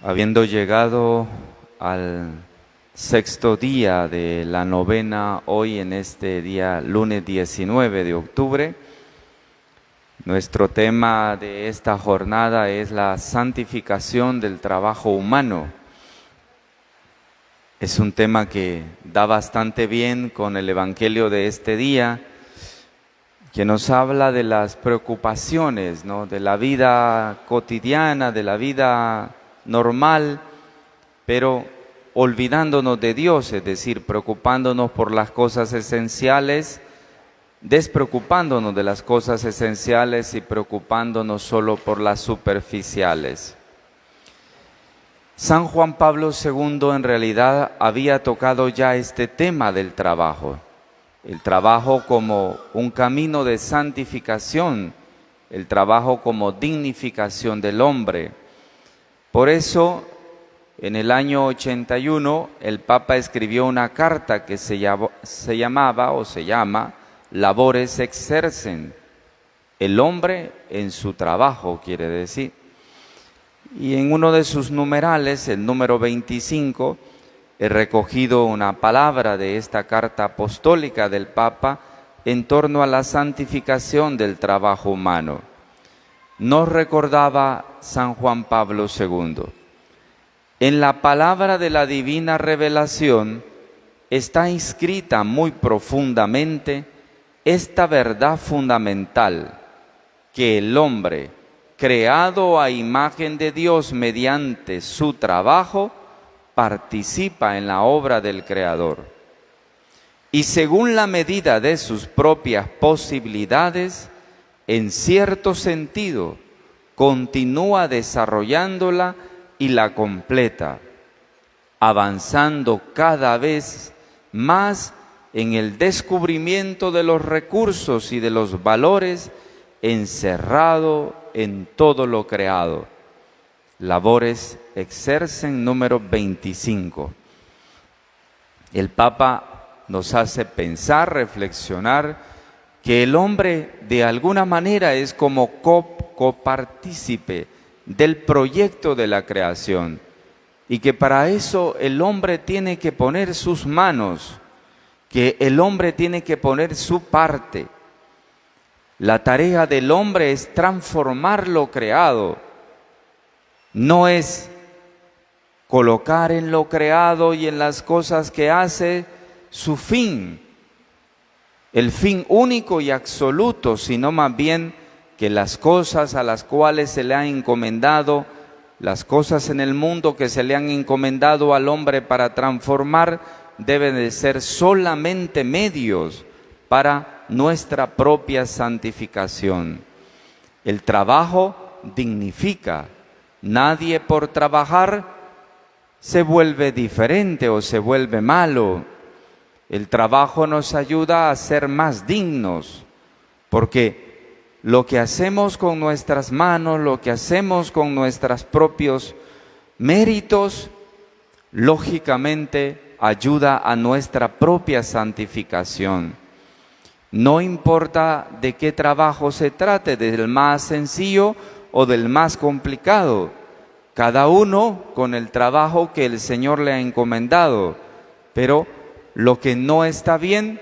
Habiendo llegado al sexto día de la novena, hoy en este día, lunes 19 de octubre, nuestro tema de esta jornada es la santificación del trabajo humano. Es un tema que da bastante bien con el Evangelio de este día, que nos habla de las preocupaciones, ¿no?, de la vida cotidiana, de la vida normal, pero olvidándonos de Dios, es decir, preocupándonos por las cosas esenciales, despreocupándonos de las cosas esenciales y preocupándonos solo por las superficiales. San Juan Pablo II en realidad había tocado ya este tema del trabajo, el trabajo como un camino de santificación, el trabajo como dignificación del hombre. Por eso, en el año 81, el Papa escribió una carta que se llama Labores Exercens, el hombre en su trabajo, quiere decir. Y en uno de sus numerales, el número 25, he recogido una palabra de esta carta apostólica del Papa en torno a la santificación del trabajo humano. Nos recordaba San Juan Pablo II: en la palabra de la divina revelación está inscrita muy profundamente esta verdad fundamental, que el hombre, creado a imagen de Dios mediante su trabajo, participa en la obra del Creador. Y según la medida de sus propias posibilidades, en cierto sentido, continúa desarrollándola y la completa, avanzando cada vez más en el descubrimiento de los recursos y de los valores encerrado en todo lo creado. Labores Exercens número 25. El Papa nos hace pensar, reflexionar, que el hombre de alguna manera es como copartícipe del proyecto de la creación, y que para eso el hombre tiene que poner sus manos, que el hombre tiene que poner su parte. La tarea del hombre es transformar lo creado, no es colocar en lo creado y en las cosas que hace su fin, el fin único y absoluto, sino más bien que las cosas a las cuales se le ha encomendado, las cosas en el mundo que se le han encomendado al hombre para transformar, deben de ser solamente medios para nuestra propia santificación. El trabajo dignifica. Nadie por trabajar se vuelve diferente o se vuelve malo. El trabajo nos ayuda a ser más dignos, porque lo que hacemos con nuestras manos, lo que hacemos con nuestros propios méritos, lógicamente ayuda a nuestra propia santificación. No importa de qué trabajo se trate, del más sencillo o del más complicado, cada uno con el trabajo que el Señor le ha encomendado, pero lo que no está bien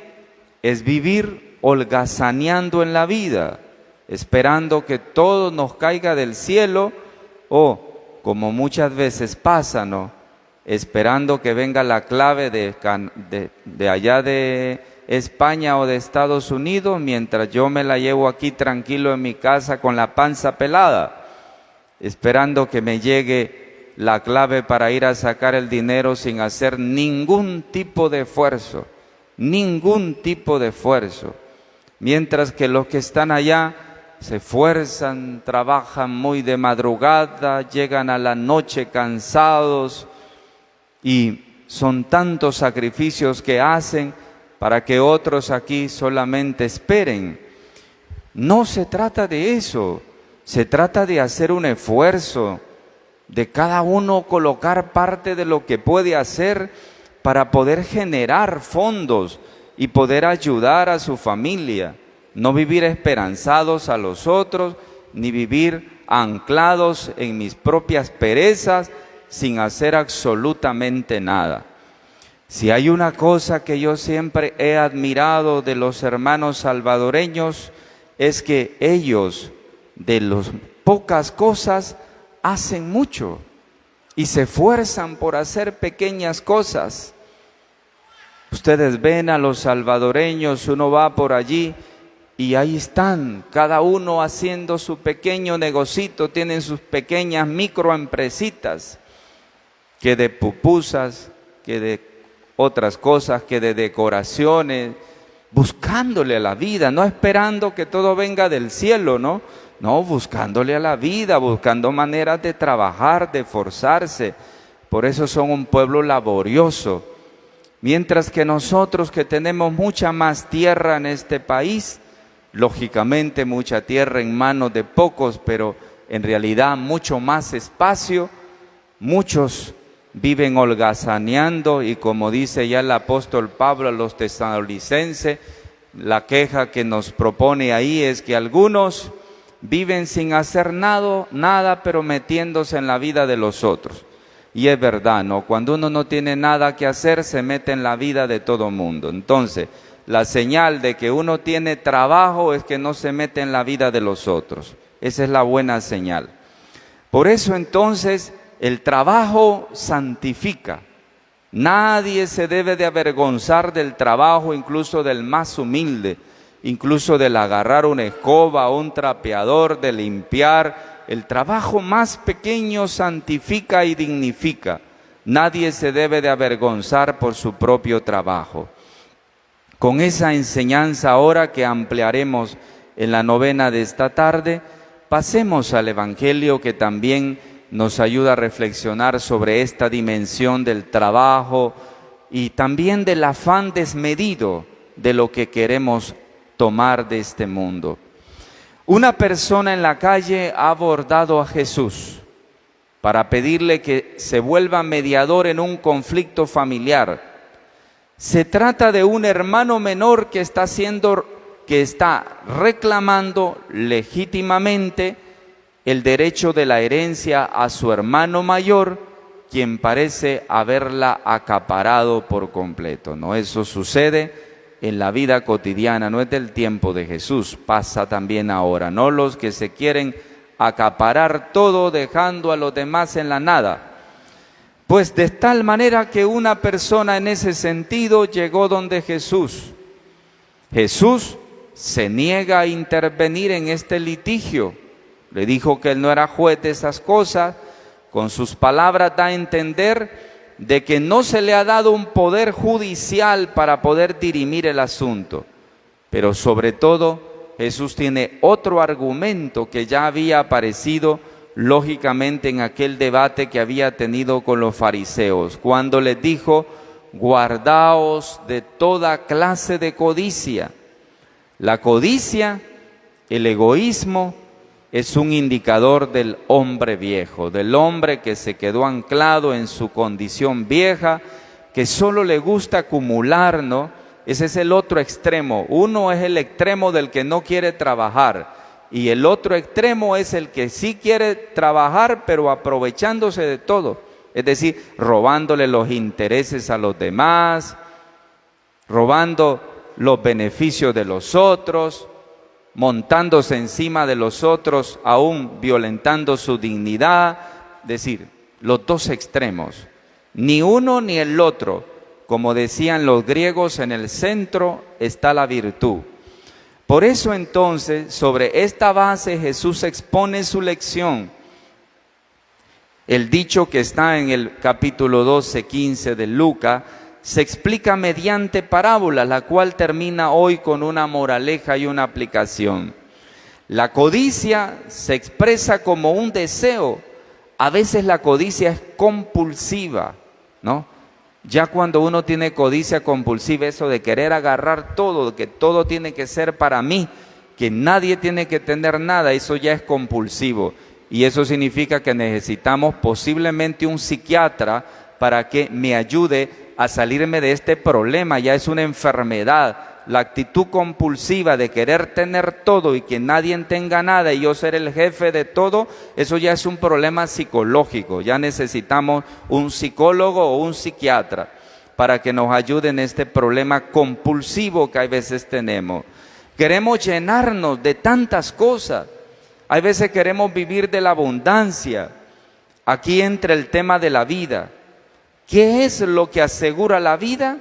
es vivir holgazaneando en la vida, esperando que todo nos caiga del cielo, o, como muchas veces pasa, ¿no?, esperando que venga la clave de allá de España o de Estados Unidos, mientras yo me la llevo aquí tranquilo en mi casa con la panza pelada, esperando que me llegue la clave para ir a sacar el dinero sin hacer ningún tipo de esfuerzo, mientras que los que están allá se esfuerzan, trabajan muy de madrugada, llegan a la noche cansados, y son tantos sacrificios que hacen para que otros aquí solamente esperen. No se trata de eso, se trata de hacer un esfuerzo, de cada uno colocar parte de lo que puede hacer para poder generar fondos y poder ayudar a su familia. No vivir esperanzados a los otros, ni vivir anclados en mis propias perezas, sin hacer absolutamente nada. Si hay una cosa que yo siempre he admirado de los hermanos salvadoreños, es que ellos, de las pocas cosas, hacen mucho y se esfuerzan por hacer pequeñas cosas. Ustedes ven a los salvadoreños, uno va por allí y ahí están, cada uno haciendo su pequeño negocito, tienen sus pequeñas microempresitas, que de pupusas, que de otras cosas, que de decoraciones, buscándole a la vida, no esperando que todo venga del cielo, ¿no? No, buscándole a la vida, buscando maneras de trabajar, de esforzarse. Por eso son un pueblo laborioso. Mientras que nosotros, que tenemos mucha más tierra en este país, lógicamente mucha tierra en manos de pocos, pero en realidad mucho más espacio, muchos viven holgazaneando, y como dice ya el apóstol Pablo a los tesalonicenses, la queja que nos propone ahí es que algunos viven sin hacer nada, pero metiéndose en la vida de los otros. Y es verdad, ¿no? Cuando uno no tiene nada que hacer, se mete en la vida de todo mundo. Entonces, la señal de que uno tiene trabajo es que no se mete en la vida de los otros. Esa es la buena señal. Por eso entonces, el trabajo santifica. Nadie se debe de avergonzar del trabajo, incluso del más humilde, incluso del agarrar una escoba, un trapeador, de limpiar. El trabajo más pequeño santifica y dignifica. Nadie se debe de avergonzar por su propio trabajo. Con esa enseñanza ahora que ampliaremos en la novena de esta tarde, pasemos al Evangelio, que también nos ayuda a reflexionar sobre esta dimensión del trabajo y también del afán desmedido de lo que queremos tomar de este mundo. Una persona en la calle ha abordado a Jesús para pedirle que se vuelva mediador en un conflicto familiar. Se trata de un hermano menor que está reclamando legítimamente el derecho de la herencia a su hermano mayor, quien parece haberla acaparado por completo, ¿no? Eso sucede en la vida cotidiana, no es del tiempo de Jesús, pasa también ahora, ¿no? Los que se quieren acaparar todo dejando a los demás en la nada. Pues de tal manera que una persona en ese sentido llegó donde Jesús. Jesús se niega a intervenir en este litigio. Le dijo que él no era juez de esas cosas. Con sus palabras da a entender de que no se le ha dado un poder judicial para poder dirimir el asunto. Pero sobre todo, Jesús tiene otro argumento que ya había aparecido lógicamente en aquel debate que había tenido con los fariseos, cuando les dijo: guardaos de toda clase de codicia. La codicia, el egoísmo, es un indicador del hombre viejo, del hombre que se quedó anclado en su condición vieja, que solo le gusta acumular, ¿no? Ese es el otro extremo. Uno es el extremo del que no quiere trabajar, y el otro extremo es el que sí quiere trabajar, pero aprovechándose de todo. Es decir, robándole los intereses a los demás, robando los beneficios de los otros, montándose encima de los otros, aún violentando su dignidad. Es decir, los dos extremos, ni uno ni el otro. Como decían los griegos, en el centro está la virtud. Por eso entonces, sobre esta base, Jesús expone su lección. El dicho que está en el capítulo 12, 15 de Lucas, se explica mediante parábola, la cual termina hoy con una moraleja y una aplicación. La codicia se expresa como un deseo. A veces la codicia es compulsiva, ¿no? Ya cuando uno tiene codicia compulsiva, eso de querer agarrar todo, que todo tiene que ser para mí, que nadie tiene que tener nada, eso ya es compulsivo. Y eso significa que necesitamos posiblemente un psiquiatra para que me ayude a salirme de este problema. Ya es una enfermedad la actitud compulsiva de querer tener todo y que nadie tenga nada y yo ser el jefe de todo, eso ya es un problema psicológico. Ya necesitamos un psicólogo o un psiquiatra para que nos ayude en este problema compulsivo que a veces tenemos. Queremos llenarnos de tantas cosas. Hay veces queremos vivir de la abundancia. Aquí entra el tema de la vida. ¿Qué es lo que asegura la vida?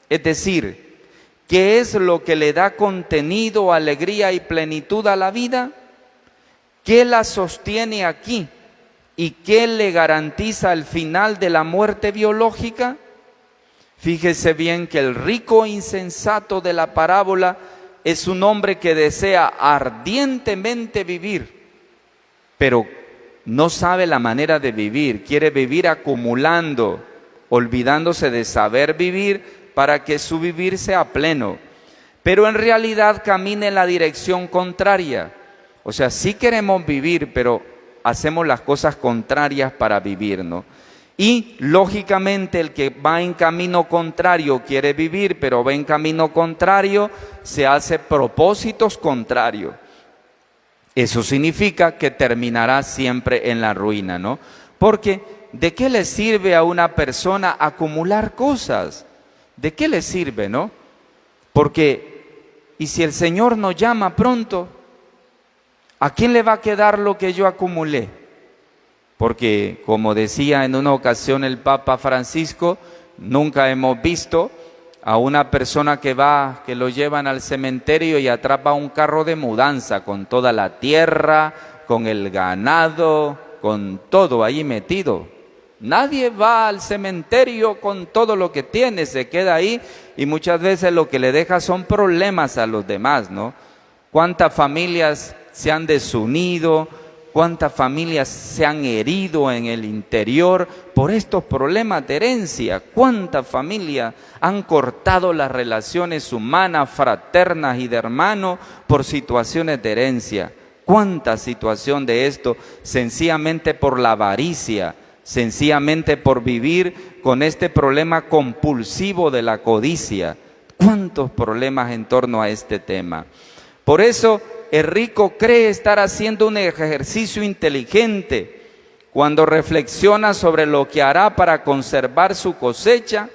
Es decir, ¿qué es lo que le da contenido, alegría y plenitud a la vida? ¿Qué la sostiene aquí? ¿Y qué le garantiza el final de la muerte biológica? Fíjese bien que el rico insensato de la parábola es un hombre que desea ardientemente vivir, pero no sabe la manera de vivir, quiere vivir acumulando, olvidándose de saber vivir para que su vivir sea pleno, pero en realidad camina en la dirección contraria. O sea, sí queremos vivir, pero hacemos las cosas contrarias para vivir, ¿no? Y lógicamente el que va en camino contrario quiere vivir, pero va en camino contrario, se hace propósitos contrarios. Eso significa que terminará siempre en la ruina, ¿no? Porque ¿de qué le sirve a una persona acumular cosas? ¿De qué le sirve, no? Porque, ¿y si el Señor nos llama pronto? ¿A quién le va a quedar lo que yo acumulé? Porque, como decía en una ocasión el Papa Francisco, nunca hemos visto a una persona que lo llevan al cementerio y atrapa un carro de mudanza con toda la tierra, con el ganado, con todo ahí metido. Nadie va al cementerio con todo lo que tiene, se queda ahí y muchas veces lo que le deja son problemas a los demás, ¿no? ¿Cuántas familias se han desunido? ¿Cuántas familias se han herido en el interior por estos problemas de herencia? ¿Cuántas familias han cortado las relaciones humanas, fraternas y de hermanos por situaciones de herencia? ¿Cuánta situación de esto sencillamente por la avaricia? Sencillamente por vivir con este problema compulsivo de la codicia. ¿Cuántos problemas en torno a este tema? Por eso el rico cree estar haciendo un ejercicio inteligente cuando reflexiona sobre lo que hará para conservar su cosecha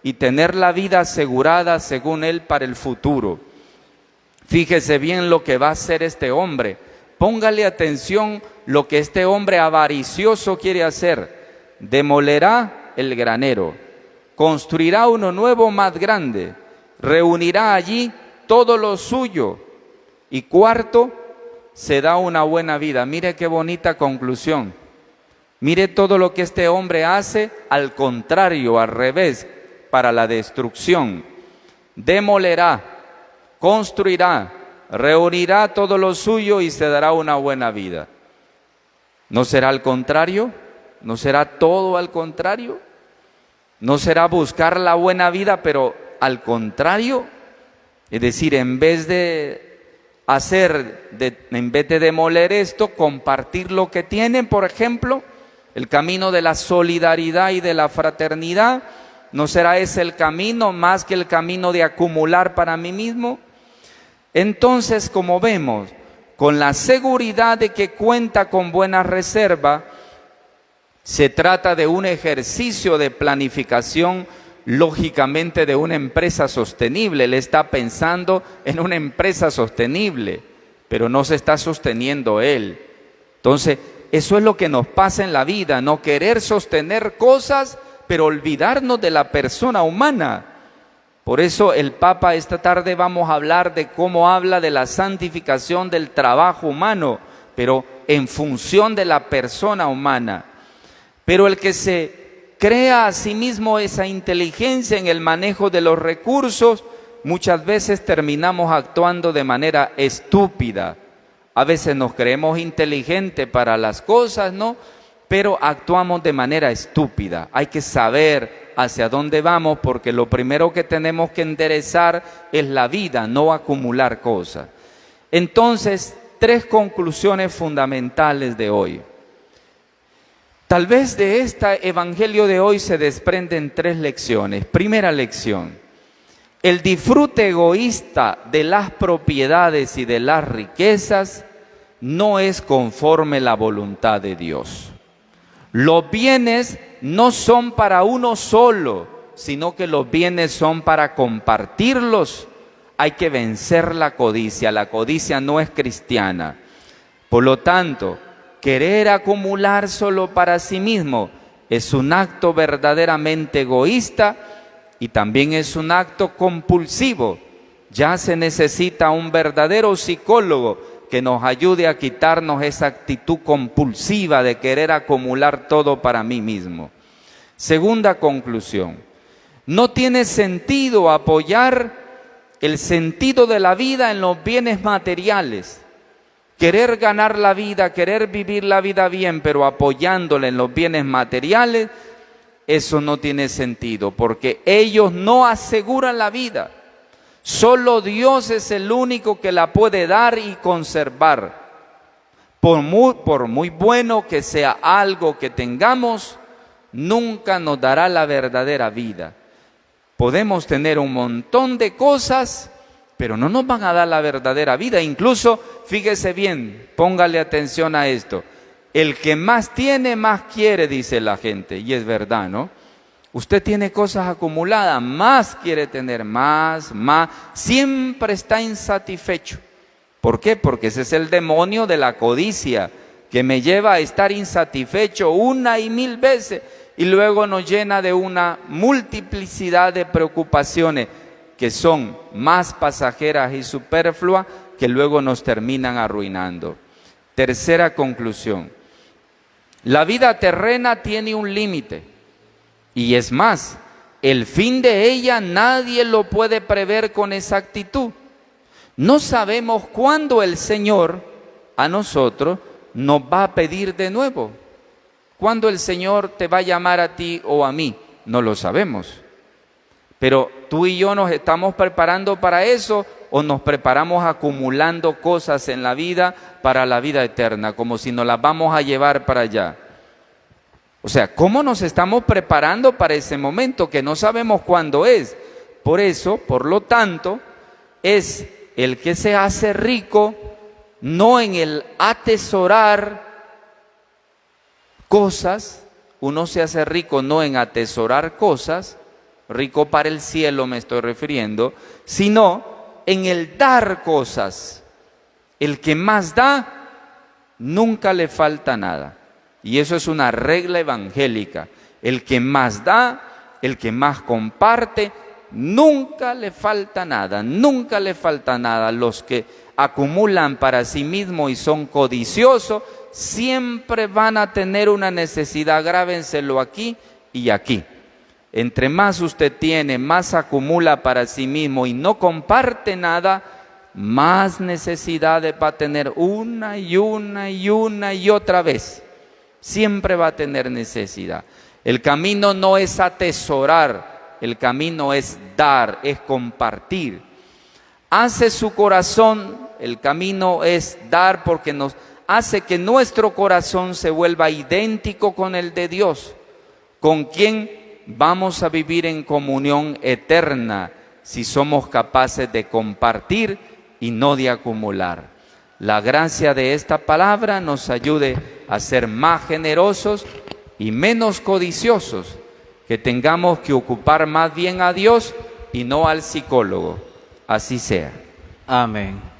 y tener la vida asegurada según él para el futuro. Fíjese bien lo que va a hacer este hombre. Póngale atención lo que este hombre avaricioso quiere hacer. Demolerá el granero, construirá uno nuevo más grande, reunirá allí todo lo suyo y cuarto, se da una buena vida. Mire qué bonita conclusión. Mire todo lo que este hombre hace al contrario, al revés, para la destrucción. Demolerá, construirá, reunirá todo lo suyo y se dará una buena vida. ¿No será al contrario? ¿No será todo al contrario? ¿No será buscar la buena vida, pero al contrario? Es decir, en vez de demoler esto, compartir lo que tienen, por ejemplo, el camino de la solidaridad y de la fraternidad, ¿no será ese el camino más que el camino de acumular para mí mismo? Entonces, como vemos, con la seguridad de que cuenta con buena reserva, se trata de un ejercicio de planificación, lógicamente de una empresa sostenible. Él está pensando en una empresa sostenible, pero no se está sosteniendo él. Entonces, eso es lo que nos pasa en la vida, no querer sostener cosas, pero olvidarnos de la persona humana. Por eso el Papa esta tarde vamos a hablar de cómo habla de la santificación del trabajo humano, pero en función de la persona humana. Pero el que se crea a sí mismo esa inteligencia en el manejo de los recursos, muchas veces terminamos actuando de manera estúpida. A veces nos creemos inteligentes para las cosas, ¿no? Pero actuamos de manera estúpida. Hay que saber hacia dónde vamos, porque lo primero que tenemos que enderezar es la vida, no acumular cosas. Entonces, 3 conclusiones fundamentales de hoy. Tal vez de este evangelio de hoy se desprenden 3 lecciones. Primera lección: El disfrute egoísta de las propiedades y de las riquezas no es conforme a la voluntad de Dios. Los bienes no son para uno solo, sino que los bienes son para compartirlos. Hay que vencer la codicia. La codicia no es cristiana. Por lo tanto, querer acumular solo para sí mismo es un acto verdaderamente egoísta y también es un acto compulsivo. Ya se necesita un verdadero psicólogo que nos ayude a quitarnos esa actitud compulsiva de querer acumular todo para mí mismo. Segunda conclusión, no tiene sentido apoyar el sentido de la vida en los bienes materiales. Querer ganar la vida, querer vivir la vida bien, pero apoyándole en los bienes materiales, eso no tiene sentido, porque ellos no aseguran la vida. Solo Dios es el único que la puede dar y conservar. Por muy bueno que sea algo que tengamos, nunca nos dará la verdadera vida. Podemos tener un montón de cosas, pero no nos van a dar la verdadera vida. Incluso, fíjese bien, póngale atención a esto. El que más tiene, más quiere, dice la gente, y es verdad, ¿no? Usted tiene cosas acumuladas, más quiere tener, más, siempre está insatisfecho. ¿Por qué? Porque ese es el demonio de la codicia, que me lleva a estar insatisfecho una y mil veces, y luego nos llena de una multiplicidad de preocupaciones que son más pasajeras y superfluas, que luego nos terminan arruinando. Tercera conclusión, la vida terrena tiene un límite. Y es más, el fin de ella nadie lo puede prever con exactitud. No sabemos cuándo el Señor a nosotros nos va a pedir de nuevo. ¿Cuándo el Señor te va a llamar a ti o a mí? No lo sabemos. Pero tú y yo nos estamos preparando para eso, o nos preparamos acumulando cosas en la vida para la vida eterna, como si nos las vamos a llevar para allá. O sea, ¿cómo nos estamos preparando para ese momento que no sabemos cuándo es? Por eso, por lo tanto, es el que se hace rico no en el atesorar cosas. Uno se hace rico no en atesorar cosas, rico para el cielo me estoy refiriendo, sino en el dar cosas. El que más da, nunca le falta nada. Y eso es una regla evangélica. El que más da, el que más comparte, nunca le falta nada, nunca le falta nada. Los que acumulan para sí mismos y son codiciosos, siempre van a tener una necesidad, grábenselo aquí y aquí. Entre más usted tiene, más acumula para sí mismo y no comparte nada, más necesidades va a tener una y otra vez. Siempre va a tener necesidad. El camino no es atesorar, el camino es dar, es compartir. Hace su corazón, el camino es dar porque nos hace que nuestro corazón se vuelva idéntico con el de Dios, con quien vamos a vivir en comunión eterna si somos capaces de compartir y no de acumular. La gracia de esta palabra nos ayude a ser más generosos y menos codiciosos, que tengamos que ocupar más bien a Dios y no al psicólogo. Así sea. Amén.